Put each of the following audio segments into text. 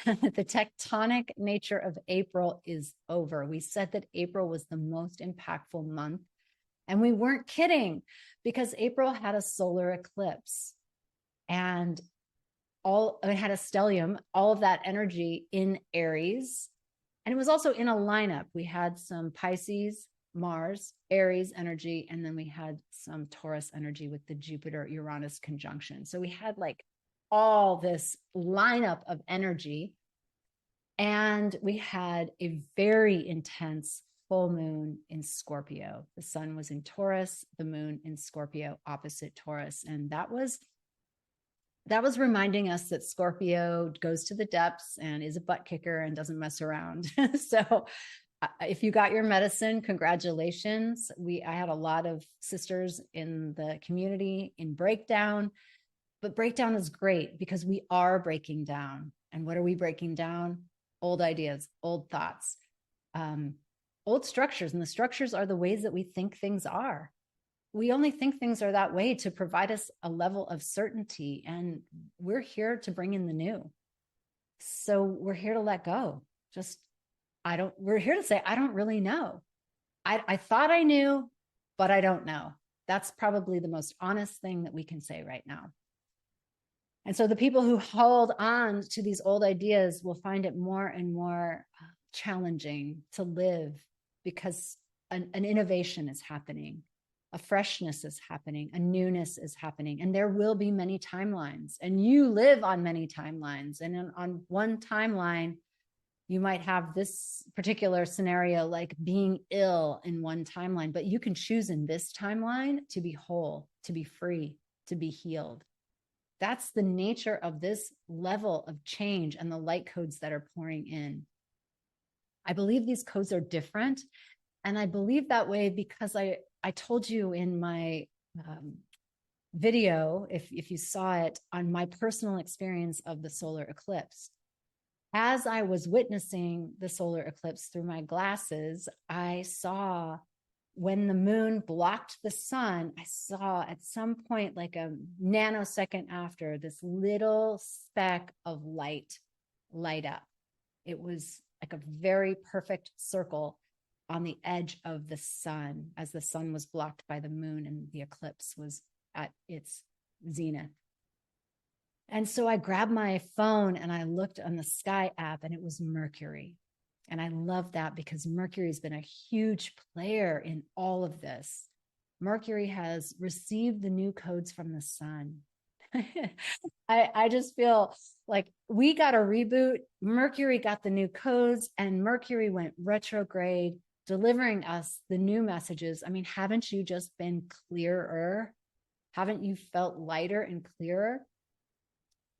The tectonic nature of April is over. We said that April was the most impactful month, and we weren't kidding, because April had a solar eclipse and it had a stellium, all of that energy in Aries. And it was also in a lineup. We had some Pisces, Mars, Aries energy, and then we had some Taurus energy with the Jupiter-Uranus conjunction. So we had like all this lineup of energy. And we had a very intense full moon in Scorpio. The sun was in Taurus, the moon in Scorpio, opposite Taurus. And that was reminding us that Scorpio goes to the depths and is a butt kicker and doesn't mess around. So if you got your medicine, congratulations. I had a lot of sisters in the community in breakdown, but breakdown is great because we are breaking down. And what are we breaking down? Old ideas, old thoughts, old structures. And the structures are the ways that we think things are. We only think things are that way to provide us a level of certainty. And we're here to bring in the new. So we're here to let go. We're here to say, I don't really know. I thought I knew, but I don't know. That's probably the most honest thing that we can say right now. And so the people who hold on to these old ideas will find it more and more challenging to live, because an innovation is happening. A freshness is happening, a newness is happening, and there will be many timelines, and you live on many timelines. And on one timeline, you might have this particular scenario, like being ill in one timeline, but you can choose in this timeline to be whole, to be free, to be healed. That's the nature of this level of change and the light codes that are pouring in. I believe these codes are different. And I believe that way because I told you in my video, if you saw it, on my personal experience of the solar eclipse. As I was witnessing the solar eclipse through my glasses, I saw when the moon blocked the sun, I saw at some point, like a nanosecond after, this little speck of light up. It was like a very perfect circle on the edge of the sun as the sun was blocked by the moon and the eclipse was at its zenith. And so I grabbed my phone and I looked on the sky app, and it was Mercury. And I love that because Mercury has been a huge player in all of this. Mercury has received the new codes from the sun. I just feel like we got a reboot. Mercury got the new codes, and Mercury went retrograde, delivering us the new messages. I mean, haven't you just been clearer? Haven't you felt lighter and clearer?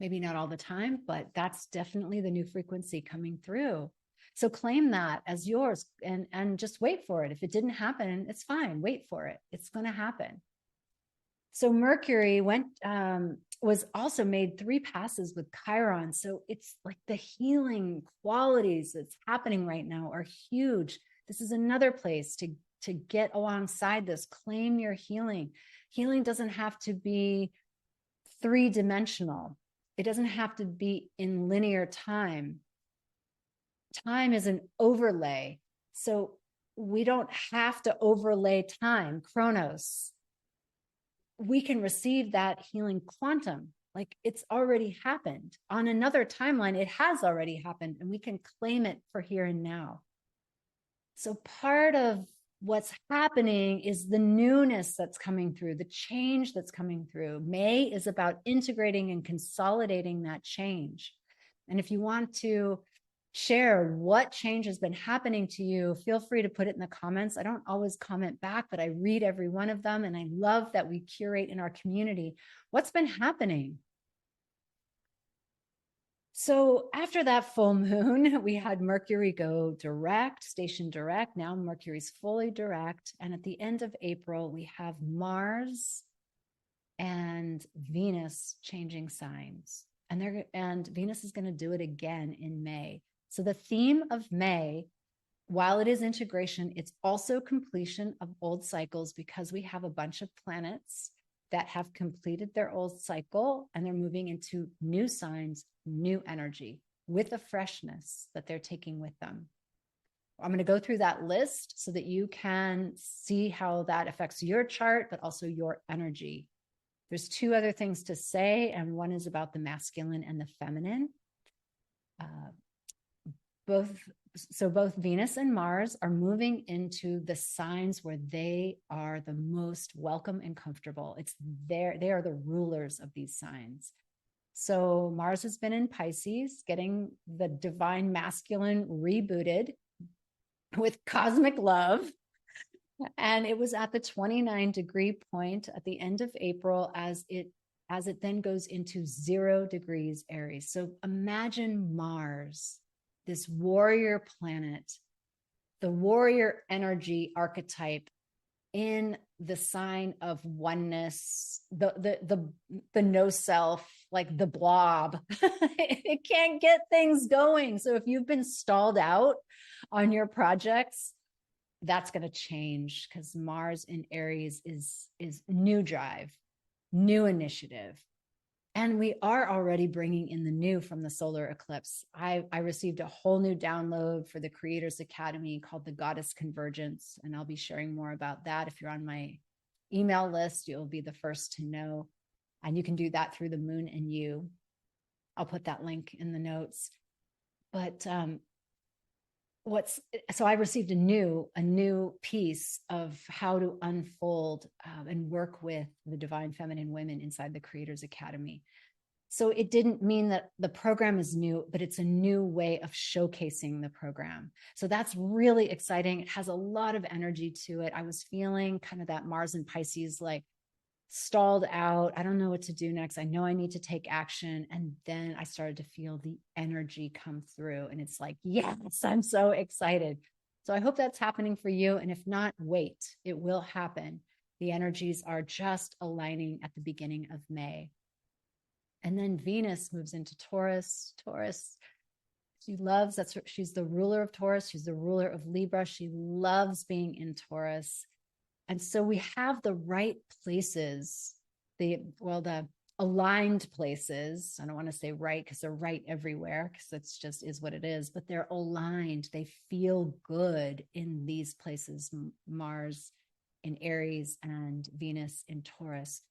Maybe not all the time, but that's definitely the new frequency coming through. So claim that as yours and just wait for it. If it didn't happen, it's fine. Wait for it. It's going to happen. So Mercury was also made 3 passes with Chiron. So it's like the healing qualities that's happening right now are huge. This is another place to get alongside this. Claim your healing. Healing doesn't have to be 3-dimensional. It doesn't have to be in linear time. Time is an overlay. So we don't have to overlay time, chronos. We can receive that healing quantum. Like it's already happened. On another timeline, it has already happened, and we can claim it for here and now. So part of what's happening is the newness that's coming through, the change that's coming through. May is about integrating and consolidating that change. And if you want to share what change has been happening to you, feel free to put it in the comments. I don't always comment back, but I read every one of them. And I love that we curate in our community what's been happening. So after that full moon, we had Mercury go direct, station direct. Now Mercury's fully direct. And at the end of April, we have Mars and Venus changing signs. And Venus is going to do it again in May. So the theme of May, while it is integration, it's also completion of old cycles, because we have a bunch of planets that have completed their old cycle and they're moving into new signs, new energy. with a freshness that they're taking with them. I'm going to go through that list so that you can see how that affects your chart, but also your energy. There's two other things to say, and one is about the masculine and the feminine. Both Venus and Mars are moving into the signs where they are the most welcome and comfortable. They are the rulers of these signs. So Mars has been in Pisces, getting the divine masculine rebooted with cosmic love. And it was at the 29-degree point at the end of April as it then goes into 0 degrees Aries. So imagine Mars, this warrior planet, the warrior energy archetype in the sign of oneness, the no self, like the blob. It can't get things going. So if you've been stalled out on your projects, that's going to change, because Mars in Aries is new drive, new initiative. And we are already bringing in the new from the solar eclipse. I received a whole new download for the Creators Academy called the Goddess Convergence, and I'll be sharing more about that. If you're on my email list, you'll be the first to know. And you can do that through the Moon and You. I'll put that link in the notes. But so I received a new piece of how to unfold and work with the divine feminine women inside the Creators Academy. So it didn't mean that the program is new, but it's a new way of showcasing the program. So that's really exciting. It has a lot of energy to it. I was feeling kind of that Mars and Pisces, like stalled out. I don't know what to do next. I know I need to take action. And then I started to feel the energy come through. And it's like, yes, I'm so excited. So I hope that's happening for you. And if not, wait, it will happen. The energies are just aligning at the beginning of May. And then Venus moves into Taurus. She's the ruler of Taurus. She's the ruler of Libra. She loves being in Taurus. And so we have the right places, the aligned places. I don't want to say right, because they're right everywhere, because that's just is what it is, but they're aligned. They feel good in these places, Mars in Aries and Venus in Taurus.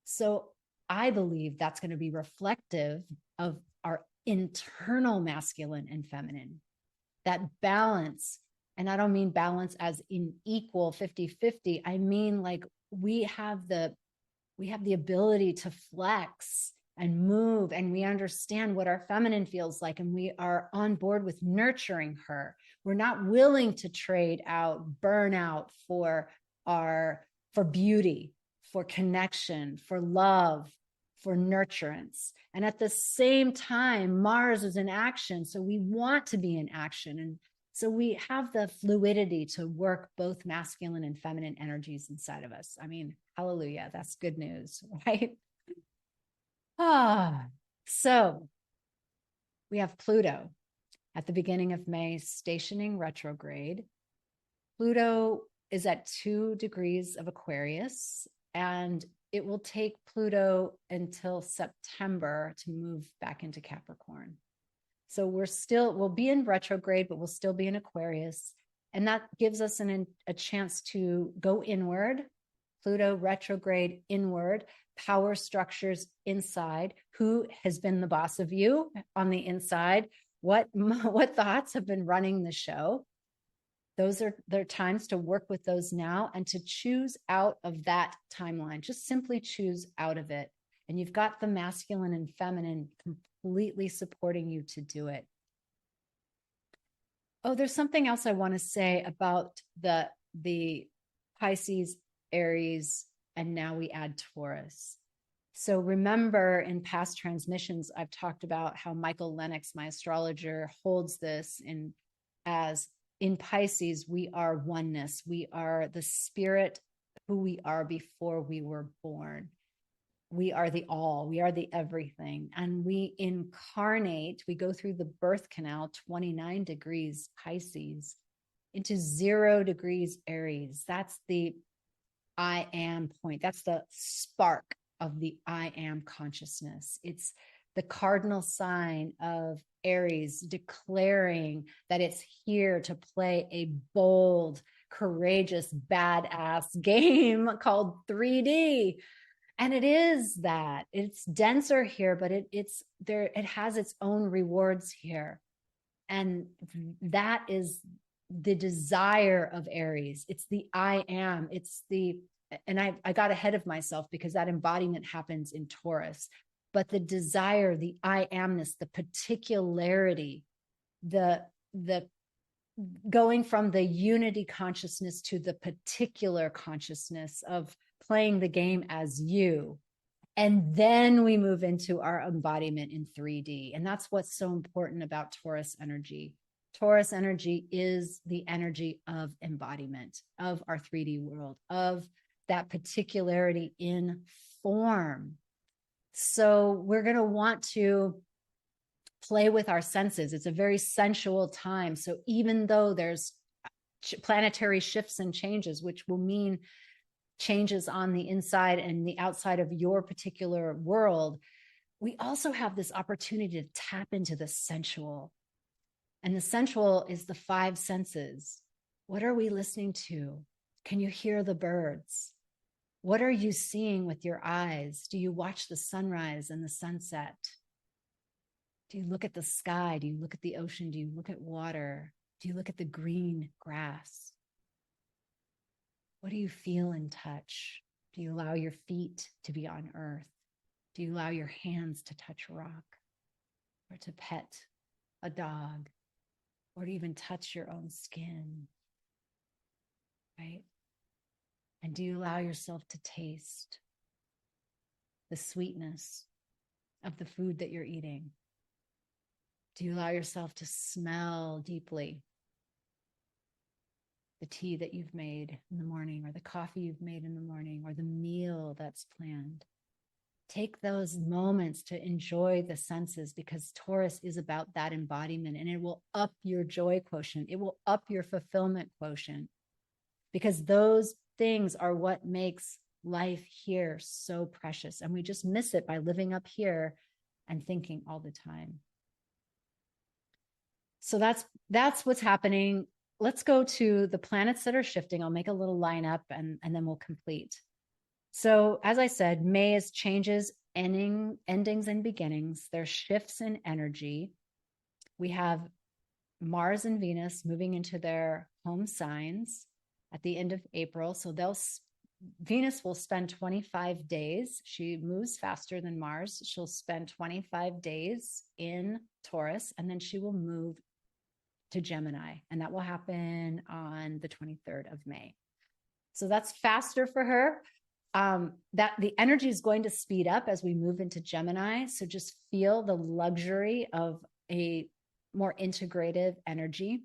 So I believe that's going to be reflective of our internal masculine and feminine, that balance. And I don't mean balance as in equal 50-50. I mean, like we have the ability to flex and move, and we understand what our feminine feels like, and we are on board with nurturing her. We're not willing to trade out burnout for beauty, for connection, for love, for nurturance. And at the same time, Mars is in action. So we want to be in action. And so we have the fluidity to work both masculine and feminine energies inside of us. I mean, hallelujah, that's good news, right? So we have Pluto at the beginning of May stationing retrograde. Pluto is at 2 degrees of Aquarius, and it will take Pluto until September to move back into Capricorn. So we'll be in retrograde, but we'll still be in Aquarius. And that gives us a chance to go inward. Pluto retrograde inward, power structures inside. Who has been the boss of you on the inside? What thoughts have been running the show? There are times to work with those now and to choose out of that timeline. Just simply choose out of it. And you've got the masculine and feminine completely supporting you to do it. Oh, there's something else I want to say about the Pisces, Aries, and now we add Taurus. So remember, in past transmissions, I've talked about how Michael Lennox, my astrologer, holds this as in Pisces, we are oneness. We are the spirit, who we are before we were born. We are the all, we are the everything. And we incarnate, we go through the birth canal, 29 degrees Pisces, into 0 degrees Aries. That's the I am point. That's the spark of the I am consciousness. It's the cardinal sign of Aries, declaring that it's here to play a bold, courageous, badass game called 3D. And it is that. It's denser here, but it's there, it has its own rewards here. And that is the desire of Aries. It's the I am. It's the, and I got ahead of myself because that embodiment happens in Taurus. But the desire, the I amness, the particularity, the going from the unity consciousness to the particular consciousness of playing the game as you. And then we move into our embodiment in 3D. And that's what's so important about Taurus energy. Taurus energy is the energy of embodiment, of our 3D world, of that particularity in form. So we're going to want to play with our senses. It's a very sensual time. So even though there's planetary shifts and changes, which will mean changes on the inside and the outside of your particular world, we also have this opportunity to tap into the sensual. And the sensual is the 5 senses. What are we listening to? Can you hear the birds? What are you seeing with your eyes? Do you watch the sunrise and the sunset? Do you look at the sky? Do you look at the ocean? Do you look at water? Do you look at the green grass? What do you feel and touch? Do you allow your feet to be on earth? Do you allow your hands to touch rock or to pet a dog or to even touch your own skin? Right? And do you allow yourself to taste the sweetness of the food that you're eating? Do you allow yourself to smell deeply the tea that you've made in the morning, or the coffee you've made in the morning, or the meal that's planned? Take those moments to enjoy the senses, because Taurus is about that embodiment, and it will up your joy quotient. It will up your fulfillment quotient, because those things are what makes life here so precious. And we just miss it by living up here and thinking all the time. So that's what's happening. Let's go to the planets that are shifting. I'll make a little lineup and then we'll complete. So as I said, May is changes, endings and beginnings. There's shifts in energy. We have Mars and Venus moving into their home signs at the end of April. So Venus will spend 25 days. She moves faster than Mars. She'll spend 25 days in Taurus, and then she will move to Gemini, and that will happen on the 23rd of May. So that's faster for her. That the energy is going to speed up as we move into Gemini. So just feel the luxury of a more integrative energy.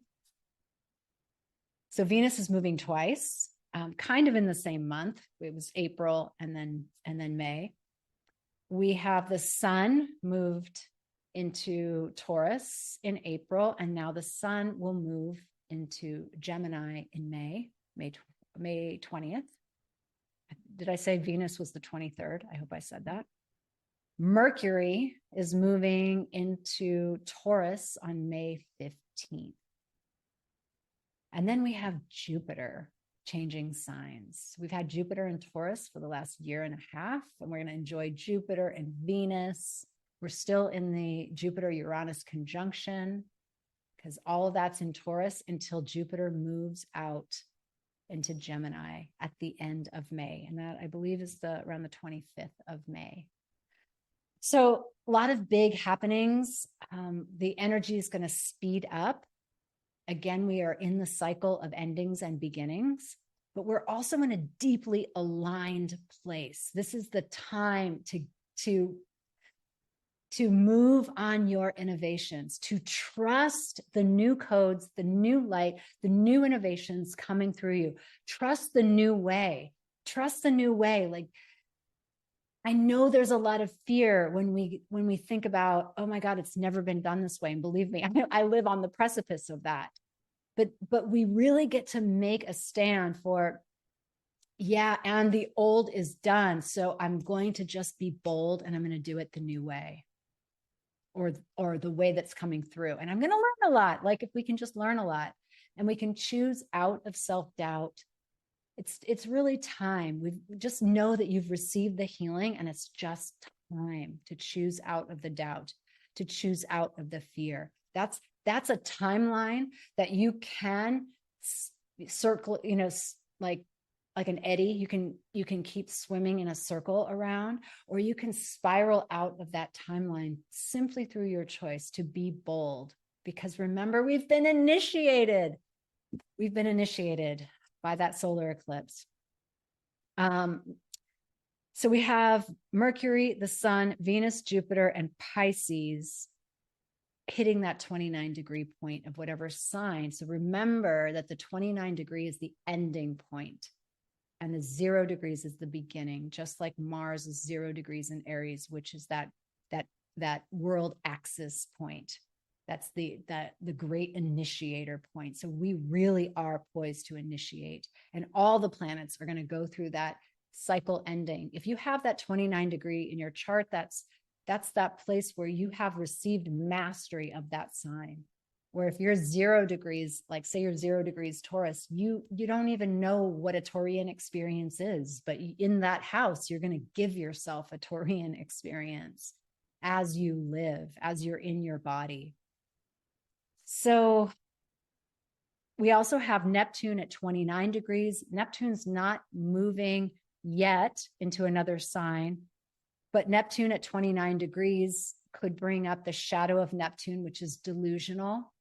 So Venus is moving twice, kind of in the same month. It was April and then May. We have the sun moved into Taurus in April, and now the sun will move into Gemini in May 20th. Did I say Venus was the 23rd? I hope I said that. Mercury is moving into Taurus on May 15th. And then we have Jupiter changing signs. We've had Jupiter in Taurus for the last year and a half, and we're going to enjoy Jupiter and Venus. We're still in the Jupiter-Uranus conjunction, because all of that's in Taurus until Jupiter moves out into Gemini at the end of May. And that, I believe, is around the 25th of May. So a lot of big happenings. The energy is going to speed up. Again, we are in the cycle of endings and beginnings, but we're also in a deeply aligned place. This is the time to move on your innovations, to trust the new codes, the new light, the new innovations coming through you. Trust the new way. Trust the new way. Like, I know there's a lot of fear when we think about, oh my God, it's never been done this way. And believe me, I live on the precipice of that. But we really get to make a stand for, yeah, and the old is done. So I'm going to just be bold, and I'm going to do it the new way. or the way that's coming through. And I'm going to learn a lot. Like if we can just learn a lot and we can choose out of self-doubt, it's really time. We just know that you've received the healing, and it's just time to choose out of the doubt, to choose out of the fear. That's a timeline that you can circle, like an eddy. You can keep swimming in a circle around, or you can spiral out of that timeline simply through your choice to be bold. Because remember, we've been initiated by that solar eclipse. So we have Mercury, the Sun, Venus, Jupiter, and Pisces hitting that 29-degree point of whatever sign. So remember that the 29 degree is the ending point, and the 0 degrees is the beginning, just like Mars is 0 degrees in Aries, which is that world axis point. That's the great initiator point. So we really are poised to initiate, and all the planets are going to go through that cycle ending. If you have that 29 degree in your chart, that's that place where you have received mastery of that sign. Where if you're 0 degrees, like say you're 0 degrees Taurus, you don't even know what a Taurian experience is, but in that house, you're going to give yourself a Taurian experience as you live, as you're in your body. So we also have Neptune at 29 degrees. Neptune's not moving yet into another sign, but Neptune at 29 degrees could bring up the shadow of Neptune, which is delusional.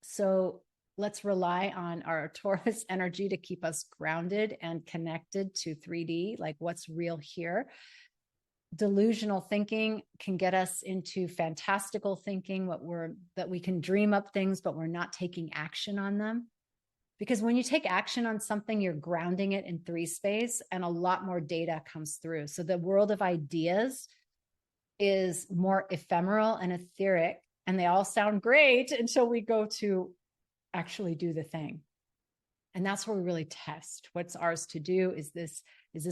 So let's rely on our Taurus energy to keep us grounded and connected to 3D, like what's real here. Delusional thinking can get us into fantastical thinking, that we can dream up things, but we're not taking action on them. Because when you take action on something, you're grounding it in 3 space, and a lot more data comes through. So the world of ideas is more ephemeral and etheric, and they all sound great until we go to actually do the thing. And that's where we really test what's ours to do. Is this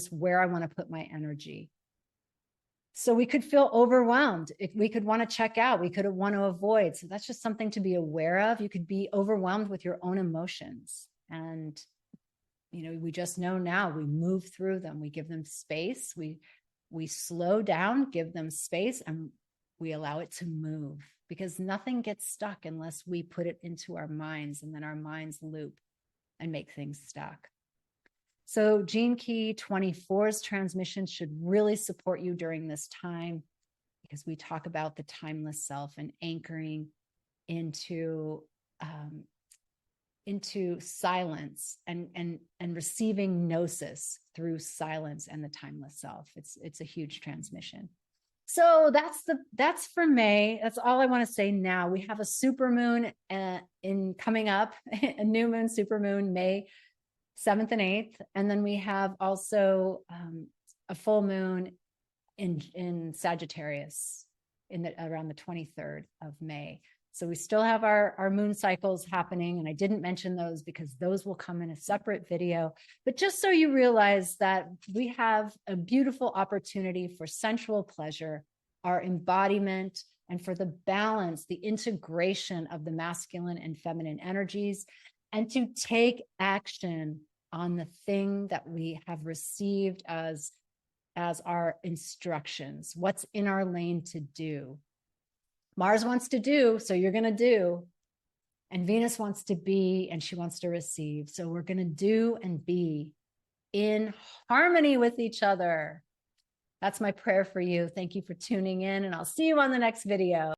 where I want to put my energy? So we could feel overwhelmed. If we could want to check out, we could want to avoid. So that's just something to be aware of. You could be overwhelmed with your own emotions. And, we just know now we move through them. We give them space. We slow down, give them space, and we allow it to move, because nothing gets stuck unless we put it into our minds, and then our minds loop and make things stuck. So Gene Key 24's transmission should really support you during this time, because we talk about the timeless self and anchoring into silence and receiving gnosis through silence and the timeless self. It's a huge transmission. So that's for May. That's all I want to say now. We have a super moon coming up, a new moon, super moon, May 7th and 8th. And then we have also a full moon in Sagittarius around the 23rd of May. So we still have our moon cycles happening. And I didn't mention those because those will come in a separate video. But just so you realize that we have a beautiful opportunity for sensual pleasure, our embodiment, and for the balance, the integration of the masculine and feminine energies, and to take action on the thing that we have received as our instructions, what's in our lane to do. Mars wants to do, so you're going to do. And Venus wants to be, and she wants to receive. So we're going to do and be in harmony with each other. That's my prayer for you. Thank you for tuning in, and I'll see you on the next video.